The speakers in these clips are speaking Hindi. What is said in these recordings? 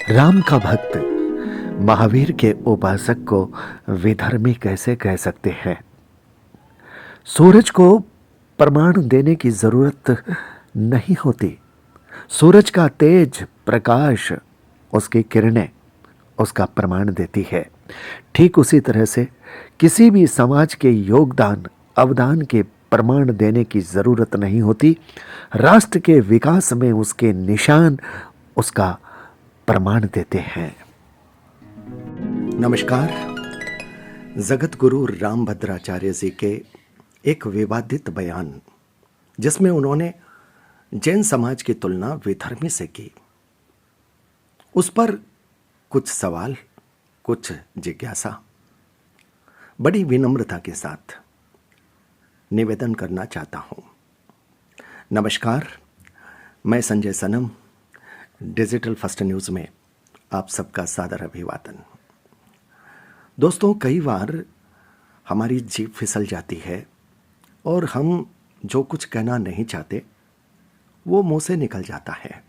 राम का भक्त महावीर के उपासक को विधर्मी कैसे कह सकते हैं? सूरज को प्रमाण देने की जरूरत नहीं होती। सूरज का तेज प्रकाश, उसकी किरणें उसका प्रमाण देती है। ठीक उसी तरह से किसी भी समाज के योगदान अवदान के प्रमाण देने की जरूरत नहीं होती। राष्ट्र के विकास में उसके निशान उसका प्रमाण देते हैं। नमस्कार। जगत गुरु रामभद्राचार्य जी के एक विवादित बयान, जिसमें उन्होंने जैन समाज की तुलना विधर्मी से की, उस पर कुछ सवाल, कुछ जिज्ञासा बड़ी विनम्रता के साथ निवेदन करना चाहता हूं। नमस्कार, मैं संजय सनम, डिजिटल फर्स्ट न्यूज़ में आप सबका सादर अभिवादन। दोस्तों, कई बार हमारी जीभ फिसल जाती है और हम जो कुछ कहना नहीं चाहते वो मुंह से निकल जाता है,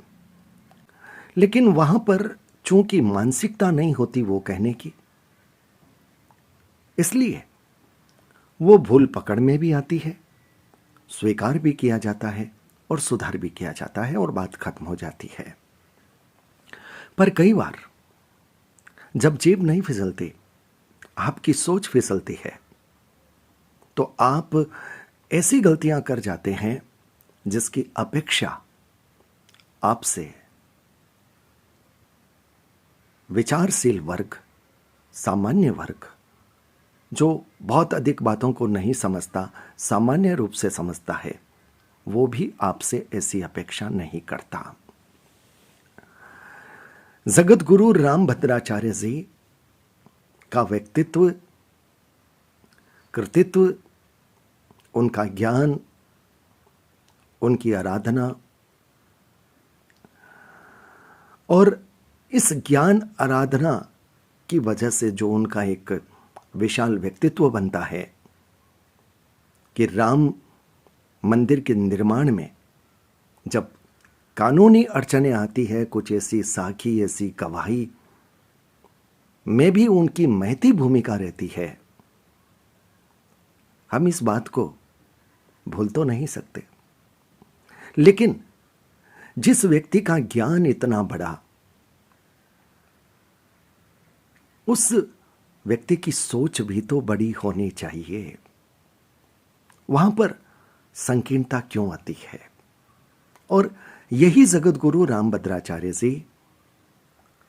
लेकिन वहां पर चूंकि मानसिकता नहीं होती वो कहने की, इसलिए वो भूल पकड़ में भी आती है, स्वीकार भी किया जाता है और सुधार भी किया जाता है और बात खत्म हो जाती है। पर कई बार जब जीभ नहीं फिसलती, आपकी सोच फिसलती है, तो आप ऐसी गलतियां कर जाते हैं जिसकी अपेक्षा आपसे विचारशील वर्ग, सामान्य वर्ग, जो बहुत अधिक बातों को नहीं समझता, सामान्य रूप से समझता है, वो भी आपसे ऐसी अपेक्षा नहीं करता। जगत गुरु रामभद्राचार्य जी का व्यक्तित्व, कृतित्व, उनका ज्ञान, उनकी आराधना और इस ज्ञान आराधना की वजह से जो उनका एक विशाल व्यक्तित्व बनता है कि राम मंदिर के निर्माण में जब कानूनी अड़चनें आती है, कुछ ऐसी साखी, ऐसी गवाही में भी उनकी महती भूमिका रहती है। हम इस बात को भूल तो नहीं सकते, लेकिन जिस व्यक्ति का ज्ञान इतना बड़ा, उस व्यक्ति की सोच भी तो बड़ी होनी चाहिए। वहां पर संकीर्णता क्यों आती है? और यही जगत गुरु रामभद्राचार्य जी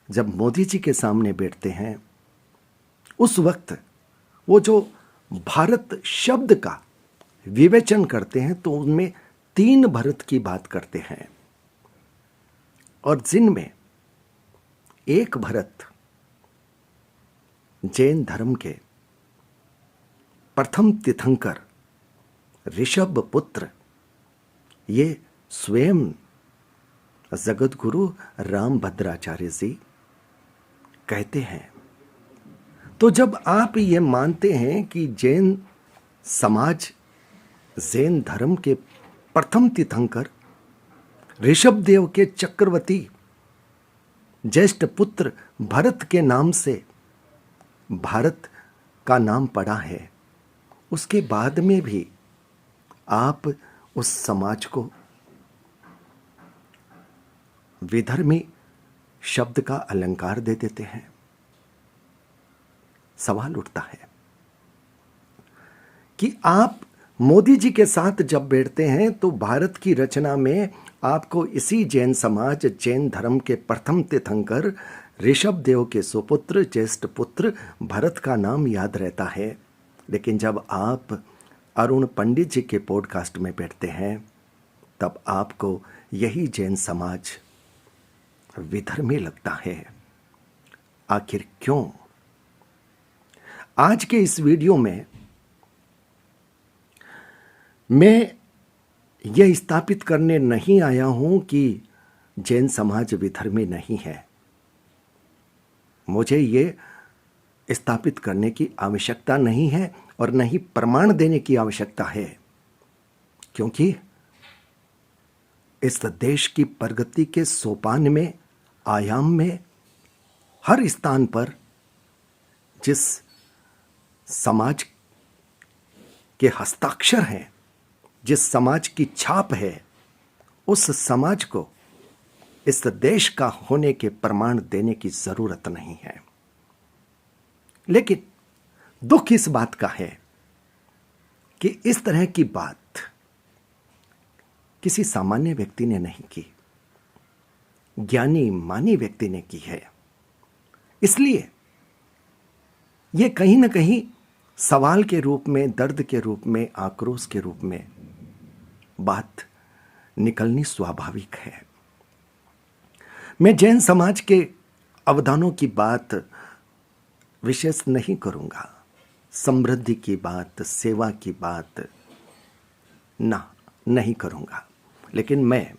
जब मोदी जी के सामने बैठते हैं, उस वक्त वो जो भारत शब्द का विवेचन करते हैं तो उनमें 3 भारत की बात करते हैं, और जिनमें एक भारत जैन धर्म के प्रथम तीर्थंकर ऋषभ पुत्र, ये स्वयं जगत गुरु रामभद्राचार्य जी कहते हैं। तो जब आप ये मानते हैं कि जैन समाज, जैन धर्म के प्रथम तीर्थंकर ऋषभ देव के चक्रवर्ती ज्येष्ठ पुत्र भरत के नाम से भारत का नाम पड़ा है, उसके बाद में भी आप उस समाज को विधर्मी शब्द का अलंकार दे देते हैं। सवाल उठता है कि आप मोदी जी के साथ जब बैठते हैं तो भारत की रचना में आपको इसी जैन समाज, जैन धर्म के प्रथम तीर्थंकर ऋषभ देव के सुपुत्र ज्येष्ठ पुत्र भरत का नाम याद रहता है, लेकिन जब आप अरुण पंडित जी के पॉडकास्ट में बैठते हैं तब आपको यही जैन समाज विधर्मी लगता है। आखिर क्यों? आज के इस वीडियो में मैं यह स्थापित करने नहीं आया हूं कि जैन समाज विधर्मी नहीं है। मुझे ये स्थापित करने की आवश्यकता नहीं है और नहीं प्रमाण देने की आवश्यकता है, क्योंकि इस देश की प्रगति के सोपान में, आयाम में हर स्थान पर जिस समाज के हस्ताक्षर हैं, जिस समाज की छाप है, उस समाज को इस देश का होने के प्रमाण देने की जरूरत नहीं है। लेकिन दुख इस बात का है कि इस तरह की बात किसी सामान्य व्यक्ति ने नहीं की, ज्ञानी मानी व्यक्ति ने की है। इसलिए यह कहीं ना कहीं सवाल के रूप में, दर्द के रूप में, आक्रोश के रूप में बात निकलनी स्वाभाविक है। मैं जैन समाज के अवदानों की बात विशेष नहीं करूंगा, समृद्धि की बात, सेवा की बात नहीं करूंगा। लेकिन मैं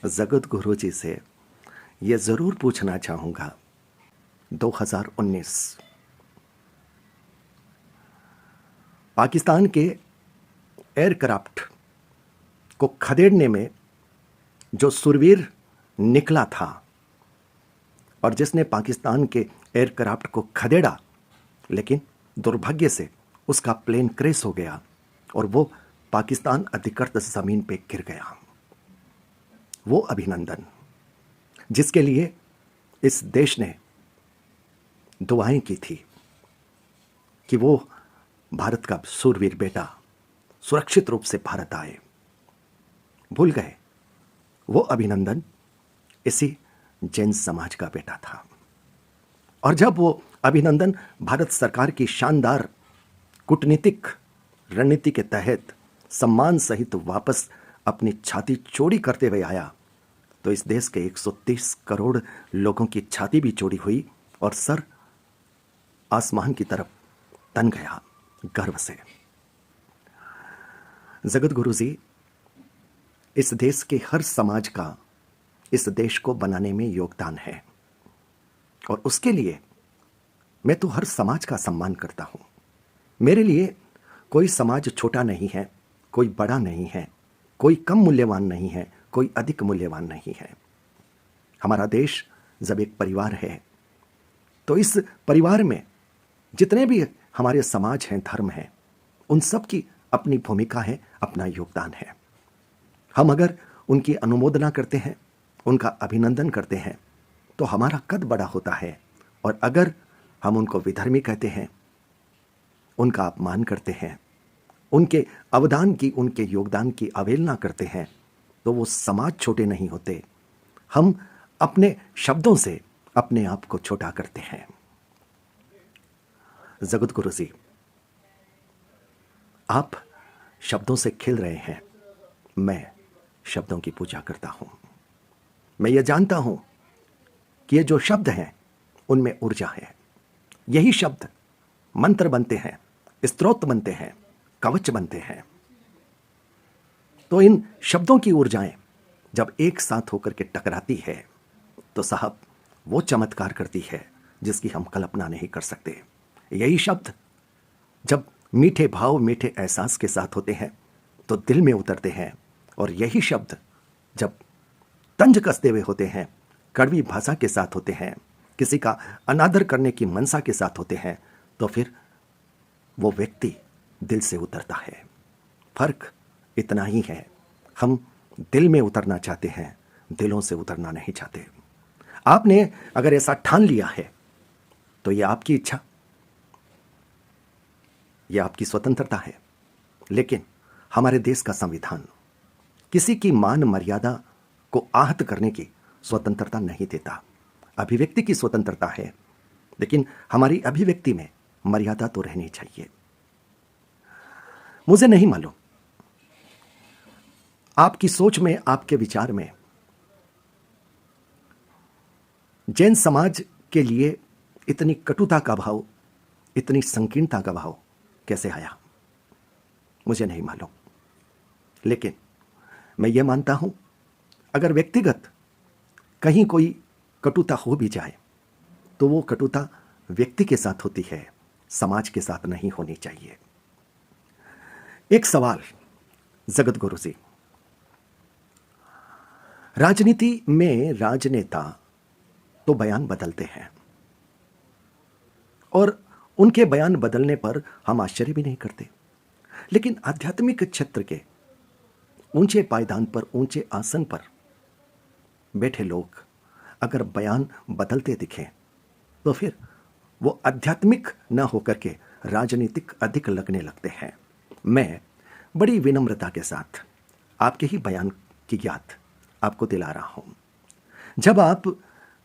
जगत गुरु जी से यह जरूर पूछना चाहूंगा, 2019 पाकिस्तान के एयरक्राफ्ट को खदेड़ने में जो सुरवीर निकला था और जिसने पाकिस्तान के एयरक्राफ्ट को खदेड़ा, लेकिन दुर्भाग्य से उसका प्लेन क्रैश हो गया और वो पाकिस्तान अधिकृत जमीन पे गिर गया। वो अभिनंदन जिसके लिए इस देश ने दुआएं की थी कि वो भारत का सूरवीर बेटा सुरक्षित रूप से भारत आए, भूल गए। वो अभिनंदन इसी जैन समाज का बेटा था। और जब वो अभिनंदन भारत सरकार की शानदार कूटनीतिक रणनीति के तहत सम्मान सहित वापस अपनी छाती चौड़ी करते हुए आया, तो इस देश के 130 करोड़ लोगों की छाती भी चौड़ी हुई और सर आसमान की तरफ तन गया गर्व से। जगत गुरु जी, इस देश के हर समाज का इस देश को बनाने में योगदान है और उसके लिए मैं तो हर समाज का सम्मान करता हूं। मेरे लिए कोई समाज छोटा नहीं है, कोई बड़ा नहीं है, कोई कम मूल्यवान नहीं है, कोई अधिक मूल्यवान नहीं है। हमारा देश जब एक परिवार है तो इस परिवार में जितने भी हमारे समाज हैं, धर्म हैं, उन सब की अपनी भूमिका है, अपना योगदान है। हम अगर उनकी अनुमोदना करते हैं, उनका अभिनंदन करते हैं, तो हमारा कद बड़ा होता है। और अगर हम उनको विधर्मी कहते हैं, उनका अपमान करते हैं, उनके अवदान की, उनके योगदान की अवहेलना करते हैं, तो वो समाज छोटे नहीं होते। हम अपने शब्दों से अपने आप को छोटा करते हैं। जगत गुरु जी, आप शब्दों से खिल रहे हैं, मैं शब्दों की पूजा करता हूं। मैं ये जानता हूं कि ये जो शब्द हैं उनमें ऊर्जा है। यही शब्द मंत्र बनते हैं, स्तोत्र बनते हैं, कवच बनते हैं। तो इन शब्दों की ऊर्जाएं जब एक साथ होकर के टकराती है तो साहब वो चमत्कार करती है जिसकी हम कल्पना नहीं कर सकते। यही शब्द जब मीठे भाव, मीठे एहसास के साथ होते हैं तो दिल में उतरते हैं, और यही शब्द जब तंज कसते हुए होते हैं, कड़वी भाषा के साथ होते हैं, किसी का अनादर करने की मनसा के साथ होते हैं, तो फिर वो व्यक्ति दिल से उतरता है। फर्क इतना ही है, हम दिल में उतरना चाहते हैं, दिलों से उतरना नहीं चाहते। आपने अगर ऐसा ठान लिया है तो यह आपकी इच्छा, यह आपकी स्वतंत्रता है। लेकिन हमारे देश का संविधान किसी की मान मर्यादा को आहत करने की स्वतंत्रता नहीं देता। अभिव्यक्ति की स्वतंत्रता है, लेकिन हमारी अभिव्यक्ति में मर्यादा तो रहनी चाहिए। मुझे नहीं मालूम आपकी सोच में, आपके विचार में जैन समाज के लिए इतनी कटुता का भाव, इतनी संकीर्णता का भाव कैसे आया, मुझे नहीं मालूम। लेकिन मैं यह मानता हूं, अगर व्यक्तिगत कहीं कोई कटुता हो भी जाए तो वो कटुता व्यक्ति के साथ होती है, समाज के साथ नहीं होनी चाहिए। एक सवाल जगत गुरु जी, राजनीति में राजनेता तो बयान बदलते हैं, और उनके बयान बदलने पर हम आश्चर्य भी नहीं करते। लेकिन आध्यात्मिक क्षेत्र के ऊंचे पायदान पर, ऊंचे आसन पर बैठे लोग अगर बयान बदलते दिखें तो फिर वो आध्यात्मिक न होकर के राजनीतिक अधिक लगने लगते हैं। मैं बड़ी विनम्रता के साथ आपके ही बयान की याद आपको दिला रहा हूं। जब आप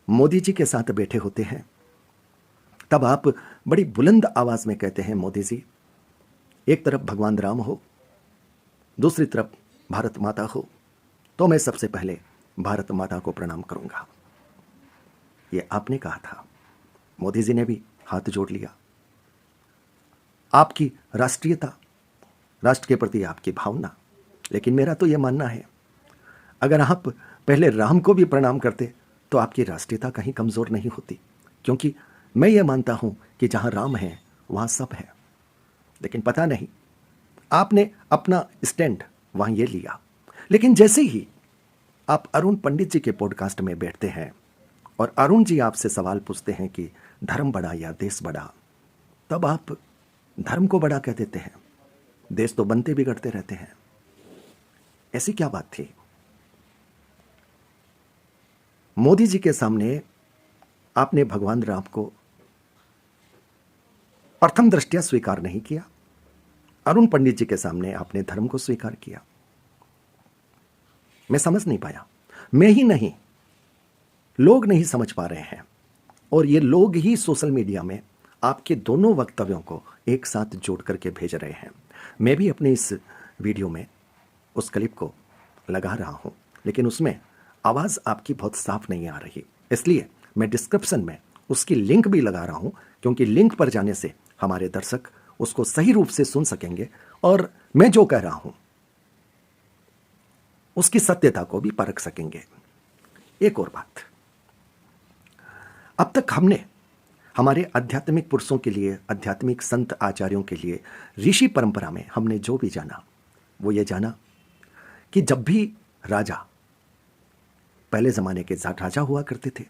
मोदी जी के साथ बैठे होते हैं तब आप बड़ी बुलंद आवाज में कहते हैं, मोदी जी, एक तरफ भगवान राम हो, दूसरी तरफ भारत माता हो, तो मैं सबसे पहले भारत माता को प्रणाम करूंगा। ये आपने कहा था। मोदी जी ने भी हाथ जोड़ लिया। आपकी राष्ट्रीयता, राष्ट्र के प्रति आपकी भावना। लेकिन मेरा तो यह मानना है, अगर आप पहले राम को भी प्रणाम करते तो आपकी राष्ट्रीयता कहीं कमजोर नहीं होती, क्योंकि मैं ये मानता हूं कि जहां राम है वहां सब है। लेकिन पता नहीं, आपने अपना स्टैंड वहां ये लिया। लेकिन जैसे ही आप अरुण पंडित जी के पॉडकास्ट में बैठते हैं और अरुण जी आपसे सवाल पूछते हैं कि धर्म बड़ा या देश बड़ा, तब आप धर्म को बड़ा कह देते हैं। देश तो बनते बिगड़ते रहते हैं। ऐसी क्या बात थी? मोदी जी के सामने आपने भगवान राम को प्रथम दृष्टया स्वीकार नहीं किया। अरुण पंडित जी के सामने आपने धर्म को स्वीकार किया। मैं समझ नहीं पाया। मैं ही नहीं, लोग नहीं समझ पा रहे हैं, और ये लोग ही सोशल मीडिया में आपके दोनों वक्तव्यों को एक साथ जोड़ करके भेज रहे हैं। मैं भी अपने इस वीडियो में उस क्लिप को लगा रहा हूं, लेकिन उसमें आवाज आपकी बहुत साफ नहीं आ रही। इसलिए मैं डिस्क्रिप्शन में उसकी लिंक भी लगा रहा हूं, क्योंकि लिंक पर जाने से हमारे दर्शक उसको सही रूप से सुन सकेंगे और मैं जो कह रहा हूं उसकी सत्यता को भी परख सकेंगे। एक और बात, अब तक हमने हमारे आध्यात्मिक पुरुषों के लिए, आध्यात्मिक संत आचार्यों के लिए, ऋषि परंपरा में हमने जो भी जाना वो ये जाना कि जब भी राजा, पहले जमाने के राजा हुआ करते थे,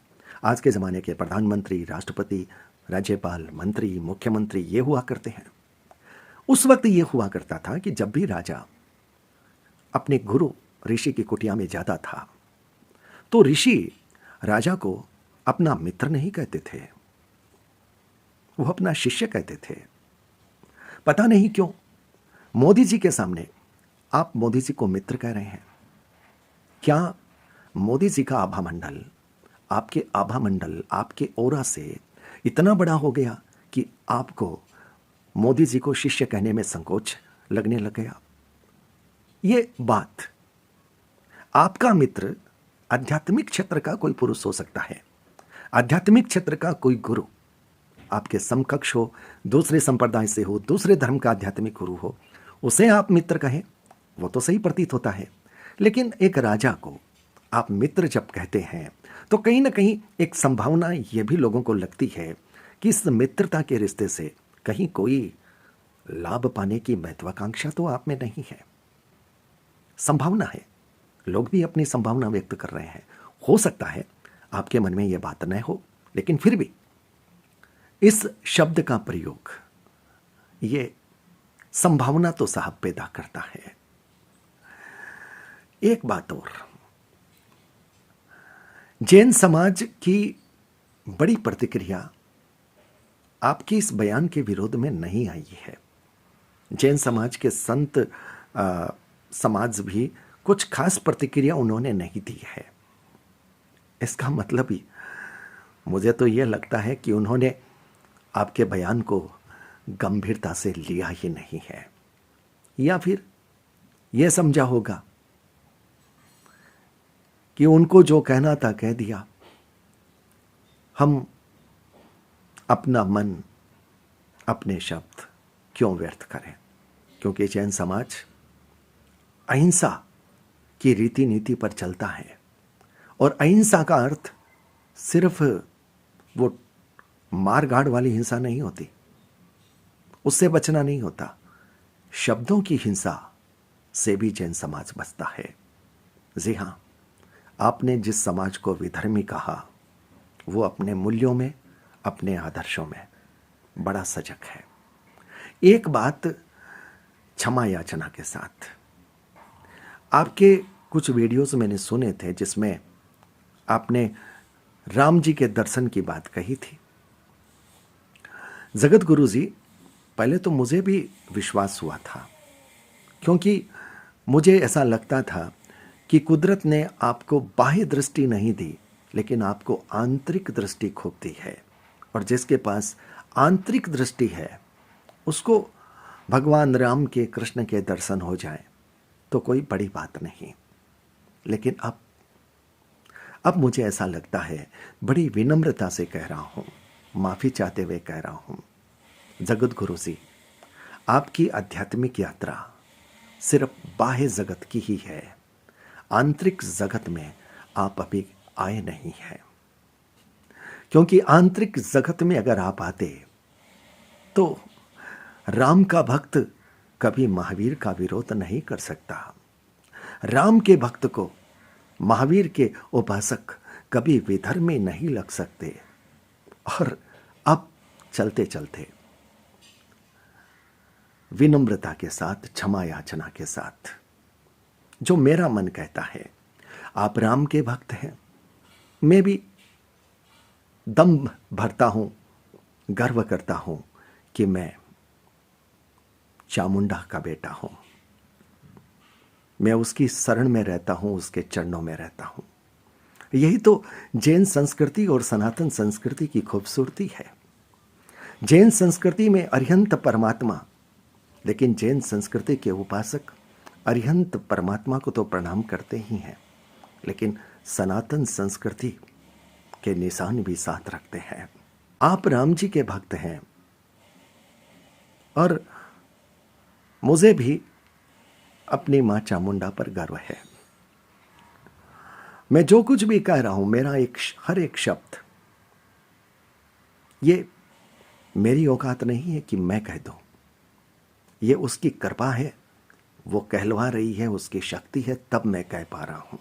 आज के जमाने के प्रधानमंत्री, राष्ट्रपति, राज्यपाल, मंत्री, मुख्यमंत्री ये हुआ करते हैं। उस वक्त ये हुआ करता था कि जब भी राजा अपने गुरु ऋषि की कुटिया में जाता था तो ऋषि राजा को अपना मित्र नहीं कहते थे, वो अपना शिष्य कहते थे। पता नहीं क्यों मोदी जी के सामने आप मोदी जी को मित्र कह रहे हैं। क्या मोदी जी का आभा मंडल, आपके आभा मंडल, आपके ओरा से इतना बड़ा हो गया कि आपको मोदी जी को शिष्य कहने में संकोच लगने लग गया? ये बात, आपका मित्र आध्यात्मिक क्षेत्र का कोई पुरुष हो सकता है, आध्यात्मिक क्षेत्र का कोई गुरु आपके समकक्ष हो, दूसरे संप्रदाय से हो, दूसरे धर्म का आध्यात्मिक गुरु हो, उसे आप मित्र कहें, वो तो सही प्रतीत होता है। लेकिन एक राजा को आप मित्र जब कहते हैं तो कहीं ना कहीं एक संभावना यह भी लोगों को लगती है कि इस मित्रता के रिश्ते से कहीं कोई लाभ पाने की महत्वाकांक्षा तो आप में नहीं है। संभावना है, लोग भी अपनी संभावना व्यक्त कर रहे हैं। हो सकता है आपके मन में यह बात न हो, लेकिन फिर भी इस शब्द का प्रयोग ये संभावना तो साहब पैदा करता है। एक बात और, जैन समाज की बड़ी प्रतिक्रिया आपकी इस बयान के विरोध में नहीं आई है। जैन समाज के संत समाज भी कुछ खास प्रतिक्रिया उन्होंने नहीं दी है। इसका मतलब ही मुझे तो यह लगता है कि उन्होंने आपके बयान को गंभीरता से लिया ही नहीं है, या फिर यह समझा होगा कि उनको जो कहना था कह दिया, हम अपना मन, अपने शब्द क्यों व्यर्थ करें। क्योंकि जैन समाज अहिंसा की रीति नीति पर चलता है, और अहिंसा का अर्थ सिर्फ वो मार गाड़ वाली हिंसा नहीं होती, उससे बचना नहीं होता। शब्दों की हिंसा से भी जैन समाज बचता है। जी हां, आपने जिस समाज को विधर्मी कहा वो अपने मूल्यों में, अपने आदर्शों में बड़ा सजग है। एक बात क्षमा याचना के साथ, आपके कुछ वीडियोस मैंने सुने थे जिसमें आपने राम जी के दर्शन की बात कही थी। जगत गुरु जी, पहले तो मुझे भी विश्वास हुआ था, क्योंकि मुझे ऐसा लगता था कि कुदरत ने आपको बाह्य दृष्टि नहीं दी, लेकिन आपको आंतरिक दृष्टि खूब दी है। और जिसके पास आंतरिक दृष्टि है उसको भगवान राम के, कृष्ण के दर्शन हो जाए तो कोई बड़ी बात नहीं। लेकिन अब मुझे ऐसा लगता है, बड़ी विनम्रता से कह रहा हूं, माफी चाहते हुए कह रहा हूं, जगत गुरु जी, आपकी आध्यात्मिक यात्रा सिर्फ बाह्य जगत की ही है, आंतरिक जगत में आप अभी आए नहीं हैं। क्योंकि आंतरिक जगत में अगर आप आते तो राम का भक्त कभी महावीर का विरोध नहीं कर सकता। राम के भक्त को महावीर के उपासक कभी विधर्म में नहीं लग सकते। और अब चलते चलते विनम्रता के साथ, क्षमा याचना के साथ, जो मेरा मन कहता है, आप राम के भक्त हैं, मैं भी दम भरता हूं, गर्व करता हूं कि मैं चामुंडा का बेटा हूं। मैं उसकी शरण में रहता हूं, उसके चरणों में रहता हूं। यही तो जैन संस्कृति और सनातन संस्कृति की खूबसूरती है। जैन संस्कृति में अरिहंत परमात्मा, लेकिन जैन संस्कृति के उपासक अरिहंत परमात्मा को तो प्रणाम करते ही हैं, लेकिन सनातन संस्कृति के निशान भी साथ रखते हैं। आप राम जी के भक्त हैं और मुझे भी अपनी मां चामुंडा पर गर्व है। मैं जो कुछ भी कह रहा हूं, मेरा हर एक शब्द, ये मेरी औकात नहीं है कि मैं कह दूं। ये उसकी कृपा है, वो कहलवा रही है, उसकी शक्ति है, तब मैं कह पा रहा हूं।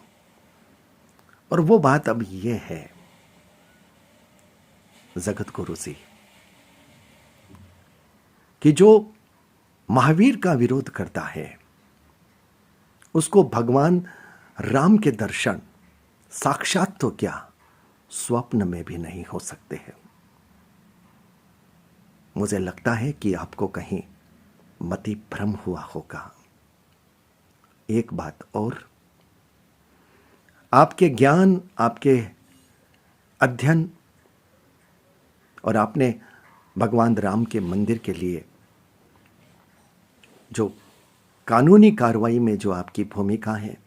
और वो बात अब ये है, जगत गुरु जी, कि जो महावीर का विरोध करता है उसको भगवान राम के दर्शन साक्षात तो क्या, स्वप्न में भी नहीं हो सकते हैं। मुझे लगता है कि आपको कहीं मति भ्रम हुआ होगा। एक बात और, आपके ज्ञान, आपके अध्ययन और आपने भगवान राम के मंदिर के लिए जो कानूनी कार्रवाई में जो आपकी भूमिका है,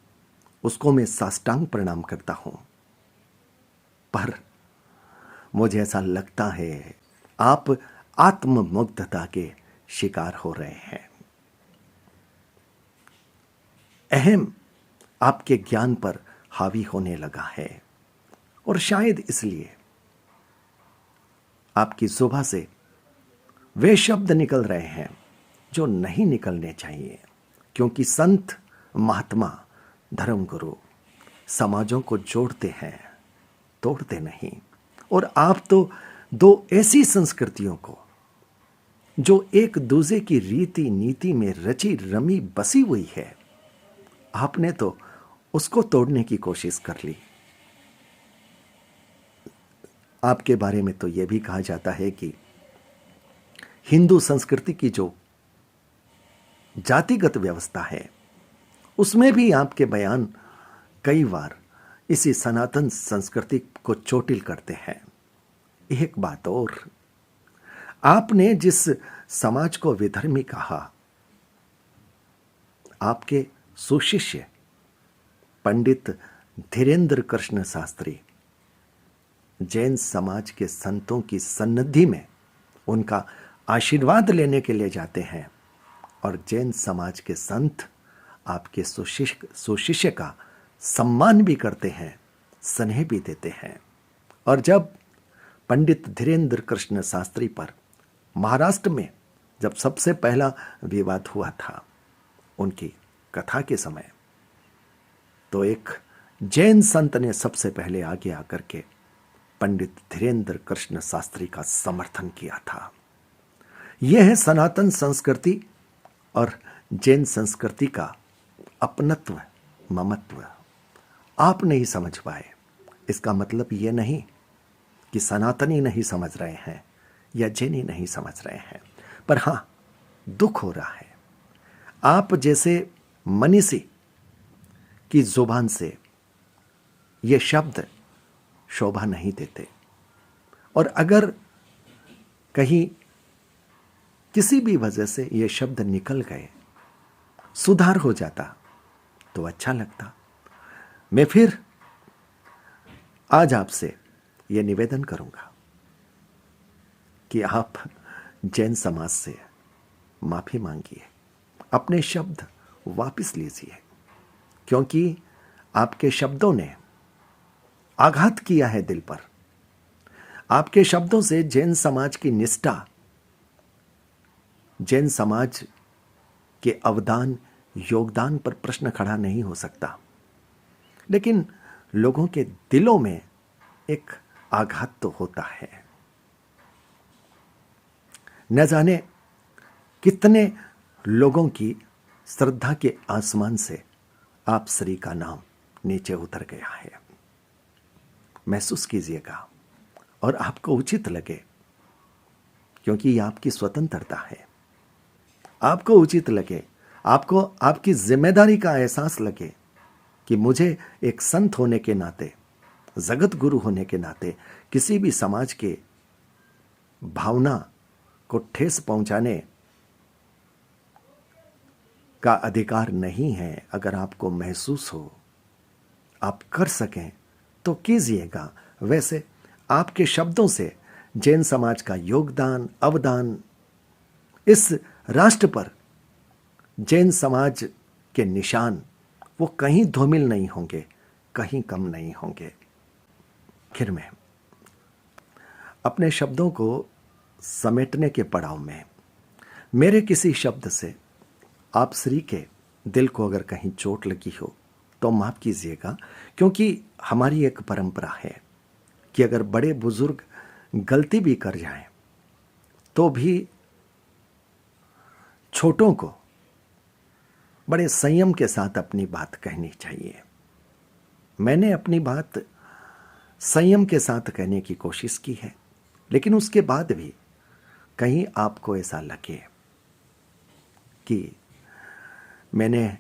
उसको मैं साष्टांग प्रणाम करता हूं। पर मुझे ऐसा लगता है आप आत्ममुग्धता के शिकार हो रहे हैं। अहम आपके ज्ञान पर हावी होने लगा है और शायद इसलिए आपकी जुबान से वे शब्द निकल रहे हैं जो नहीं निकलने चाहिए। क्योंकि संत, महात्मा, धर्मगुरु समाजों को जोड़ते हैं, तोड़ते नहीं। और आप तो दो ऐसी संस्कृतियों को जो एक दूसरे की रीति नीति में रची रमी बसी हुई है, आपने तो उसको तोड़ने की कोशिश कर ली। आपके बारे में तो यह भी कहा जाता है कि हिंदू संस्कृति की जो जातिगत व्यवस्था है, उसमें भी आपके बयान कई बार इसी सनातन संस्कृति को चोटिल करते हैं। एक बात और, आपने जिस समाज को विधर्मी कहा, आपके सुशिष्य पंडित धीरेन्द्र कृष्ण शास्त्री जैन समाज के संतों की सन्निधि में उनका आशीर्वाद लेने के लिए जाते हैं और जैन समाज के संत आपके सुशिष्य का सम्मान भी करते हैं, स्नेह भी देते हैं। और जब पंडित धीरेन्द्र कृष्ण शास्त्री पर महाराष्ट्र में जब सबसे पहला विवाद हुआ था उनकी कथा के समय, तो एक जैन संत ने सबसे पहले आगे आकर के पंडित धीरेन्द्र कृष्ण शास्त्री का समर्थन किया था। यह है सनातन संस्कृति और जैन संस्कृति का अपनत्व, ममत्व। आप नहीं समझ पाए, इसका मतलब यह नहीं कि सनातनी नहीं समझ रहे हैं या जैनी नहीं समझ रहे हैं, पर हाँ, दुख हो रहा है। आप जैसे मनीषी की जुबान से ये शब्द शोभा नहीं देते, और अगर कहीं किसी भी वजह से ये शब्द निकल गए, सुधार हो जाता तो अच्छा लगता। मैं फिर आज आपसे ये निवेदन करूंगा कि आप जैन समाज से माफी मांगिए, अपने शब्द वापस लीजिए, क्योंकि आपके शब्दों ने आघात किया है दिल पर। आपके शब्दों से जैन समाज की निष्ठा, जैन समाज के अवदान, योगदान पर प्रश्न खड़ा नहीं हो सकता, लेकिन लोगों के दिलों में एक आघात तो होता है। न जाने कितने लोगों की श्रद्धा के आसमान से आप श्री का नाम नीचे उतर गया है। महसूस कीजिएगा और आपको उचित लगे, क्योंकि ये आपकी स्वतंत्रता है। आपको उचित लगे, आपको आपकी जिम्मेदारी का एहसास लगे कि मुझे एक संत होने के नाते, जगत गुरु होने के नाते किसी भी समाज के भावना को ठेस पहुंचाने का अधिकार नहीं है। अगर आपको महसूस हो, आप कर सकें तो कीजिएगा। वैसे आपके शब्दों से जैन समाज का योगदान, अवदान, इस राष्ट्र पर जैन समाज के निशान वो कहीं धूमिल नहीं होंगे, कहीं कम नहीं होंगे। आखिर में अपने शब्दों को समेटने के पड़ाव में मेरे किसी शब्द से आप श्री के दिल को अगर कहीं चोट लगी हो तो माफ कीजिएगा, क्योंकि हमारी एक परंपरा है कि अगर बड़े बुजुर्ग गलती भी कर जाएं तो भी छोटों को बड़े संयम के साथ अपनी बात कहनी चाहिए। मैंने अपनी बात संयम के साथ कहने की कोशिश की है, लेकिन उसके बाद भी कहीं आपको ऐसा लगे कि मैंने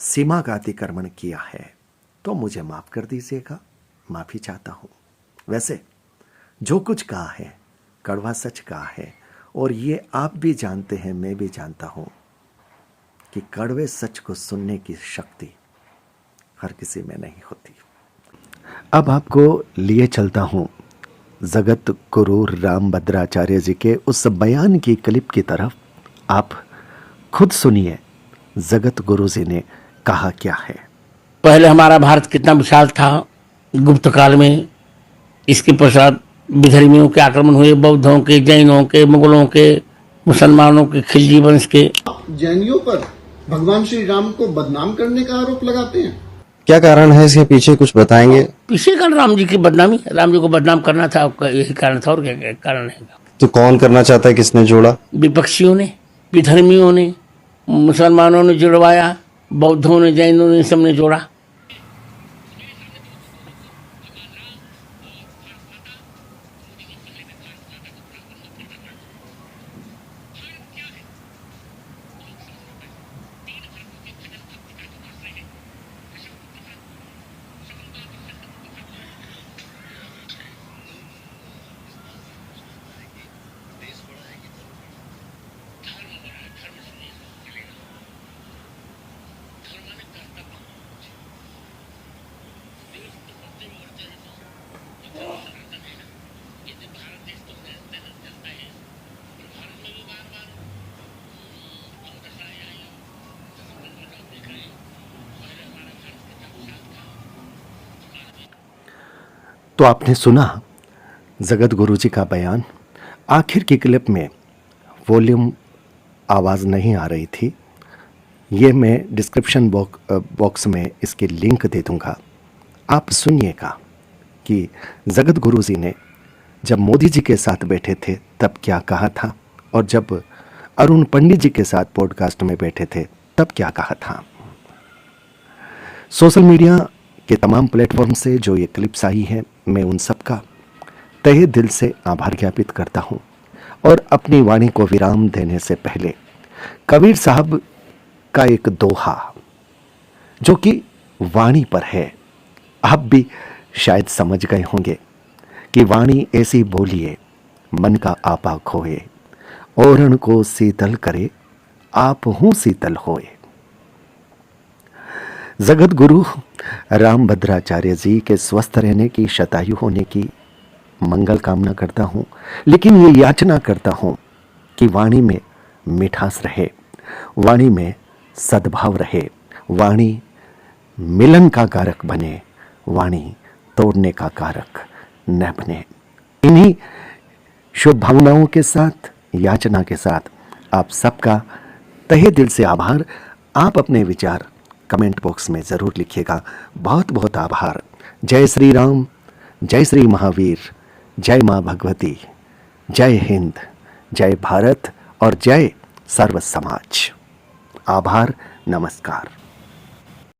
सीमा का अतिक्रमण किया है तो मुझे माफ कर दीजिएगा, माफी चाहता हूं। वैसे जो कुछ कहा है कड़वा सच कहा है, और ये आप भी जानते हैं, मैं भी जानता हूं कि कड़वे सच को सुनने की शक्ति हर किसी में नहीं होती। अब आपको लिए चलता हूं जगत गुरु रामभद्राचार्य जी के उस बयान की क्लिप की तरफ। आप खुद सुनिए जगत गुरु जी ने कहा क्या है। पहले हमारा भारत कितना विशाल था गुप्त काल में, इसके पश्चात विधर्मियों के आक्रमण हुए, बौद्धों के, जैनों के, मुगलों के, मुसलमानों के, खिलजी वंश के। जैनियों पर भगवान श्री राम को बदनाम करने का आरोप लगाते हैं। क्या कारण है इसके पीछे, कुछ बताएंगे? पीछे कारण राम जी की बदनामी, राम जी को बदनाम करना था, यही कारण था, और क्या कारण है? तो कौन करना चाहता है, किसने जोड़ा? विपक्षियों ने, विधर्मियों ने, मुसलमानों ने जुड़वाया, बौद्धों ने, जैनों ने, सबने जोड़ा। तो आपने सुना जगत गुरु जी का बयान। आखिर की क्लिप में वॉल्यूम आवाज़ नहीं आ रही थी, ये मैं डिस्क्रिप्शन बॉक्स में इसकी लिंक दे दूंगा, आप सुनिएगा कि जगत गुरु जी ने जब मोदी जी के साथ बैठे थे तब क्या कहा था, और जब अरुण पंडित जी के साथ पॉडकास्ट में बैठे थे तब क्या कहा था। सोशल मीडिया के तमाम प्लेटफॉर्म से जो ये क्लिप्स आई है, मैं उन सब का तहे दिल से आभार ज्ञापित करता हूँ। और अपनी वाणी को विराम देने से पहले कबीर साहब का एक दोहा जो कि वाणी पर है, आप भी शायद समझ गए होंगे कि वाणी ऐसी बोलिए मन का आपा खोए, ओरण को शीतल करे आप हूं शीतल होए। जगत गुरु रामभद्राचार्य जी के स्वस्थ रहने की, शतायु होने की मंगल कामना करता हूं, लेकिन ये याचना करता हूं कि वाणी में मिठास रहे, वाणी में सद्भाव रहे, वाणी मिलन का कारक बने, वाणी तोड़ने का कारक न बने। इन्हीं शुभ भावनाओं के साथ, याचना के साथ आप सबका तहे दिल से आभार। आप अपने विचार कमेंट बॉक्स में ज़रूर लिखिएगा। बहुत बहुत आभार। जय श्री राम, जय श्री महावीर, जय माँ भगवती, जय हिंद, जय भारत और जय सर्व समाज। आभार, नमस्कार।